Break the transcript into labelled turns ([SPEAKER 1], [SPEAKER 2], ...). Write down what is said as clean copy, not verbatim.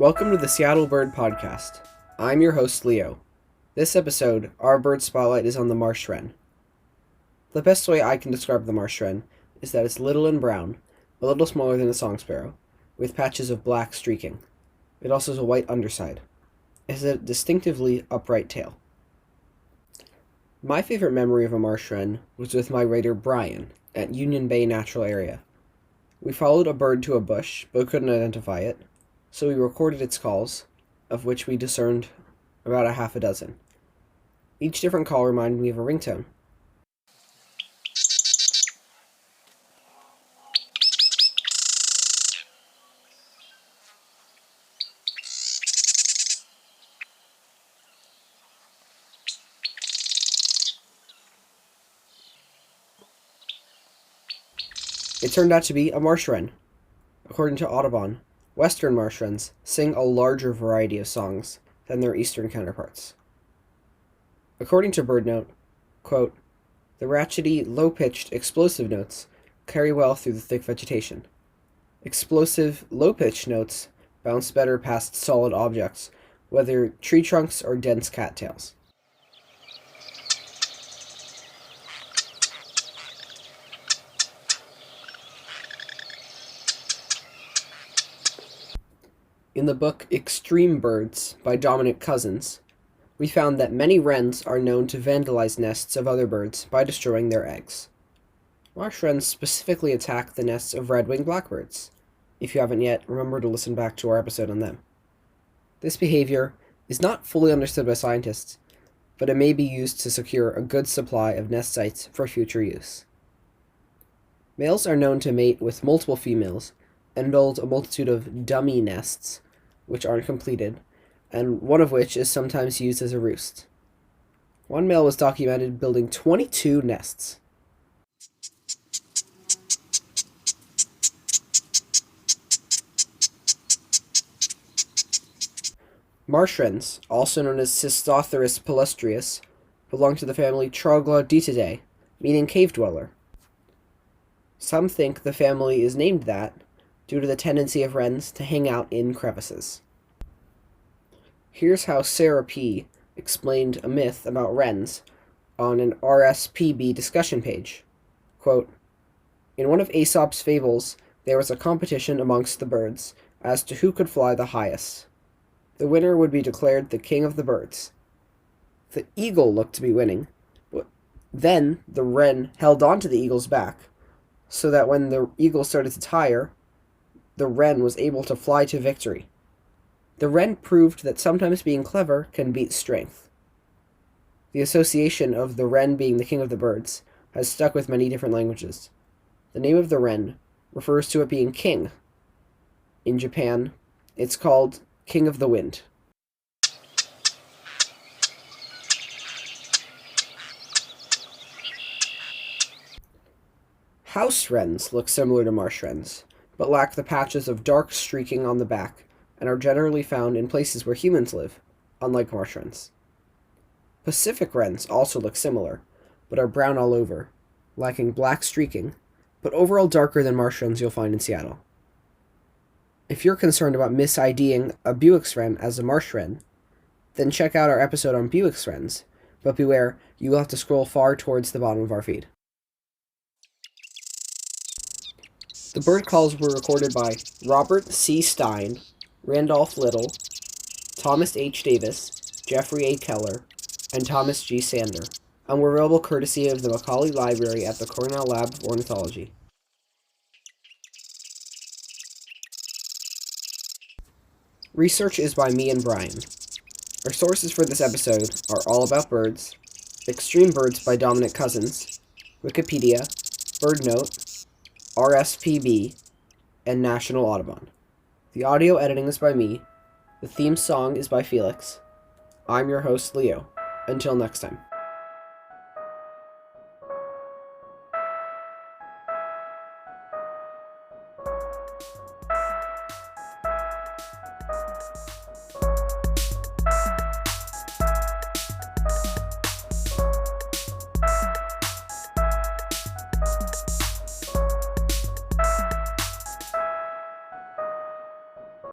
[SPEAKER 1] Welcome to the Seattle Bird Podcast. I'm your host, Leo. This episode, our bird spotlight is on the Marsh Wren. The best way I can describe the Marsh Wren is that it's little and brown, a little smaller than a song sparrow, with patches of black streaking. It also has a white underside. It has a distinctively upright tail. My favorite memory of a Marsh Wren was with my raider Brian at Union Bay Natural Area. We followed a bird to a bush, but couldn't identify it, so we recorded its calls, of which we discerned about a half a dozen. Each different call reminded me of a ringtone. It turned out to be a marsh wren. According to Audubon, western marsh wrens sing a larger variety of songs than their eastern counterparts. According to BirdNote, quote, "The ratchety, low-pitched, explosive notes carry well through the thick vegetation. Explosive, low-pitched notes bounce better past solid objects, whether tree trunks or dense cattails." In the book Extreme Birds by Dominic Cousins, we found that many wrens are known to vandalize nests of other birds by destroying their eggs. Marsh wrens specifically attack the nests of red-winged blackbirds. If you haven't yet, remember to listen back to our episode on them. This behavior is not fully understood by scientists, but it may be used to secure a good supply of nest sites for future use. Males are known to mate with multiple females and build a multitude of dummy nests, which aren't completed, and one of which is sometimes used as a roost. One male was documented building 22 nests. Marsh wrens, also known as Cystopteris palustrius, belong to the family Troglodytidae, meaning cave dweller. Some think the family is named that due to the tendency of wrens to hang out in crevices. Here's how Sarah P. explained a myth about wrens on an RSPB discussion page. Quote, "In one of Aesop's fables, there was a competition amongst the birds as to who could fly the highest. The winner would be declared the king of the birds. The eagle looked to be winning, but then the wren held on to the eagle's back, so that when the eagle started to tire, the wren was able to fly to victory. The wren proved that sometimes being clever can beat strength." The association of the wren being the king of the birds has stuck with many different languages. The name of the wren refers to it being king. In Japan, it's called king of the wind. House wrens look similar to marsh wrens, but lack the patches of dark streaking on the back, and are generally found in places where humans live, unlike marsh wrens. Pacific wrens also look similar, but are brown all over, lacking black streaking, but overall darker than marsh wrens you'll find in Seattle. If you're concerned about mis-IDing a Bewick's wren as a marsh wren, then check out our episode on Bewick's wrens, but beware, you will have to scroll far towards the bottom of our feed. The bird calls were recorded by Robert C. Stein, Randolph Little, Thomas H. Davis, Jeffrey A. Keller, and Thomas G. Sander, and were available courtesy of the Macaulay Library at the Cornell Lab of Ornithology. Research is by me and Brian. Our sources for this episode are All About Birds, Extreme Birds by Dominic Cousins, Wikipedia, BirdNote, RSPB, and National Audubon. The audio editing is by me. The theme song is by Felix. I'm your host, Leo. Until next time.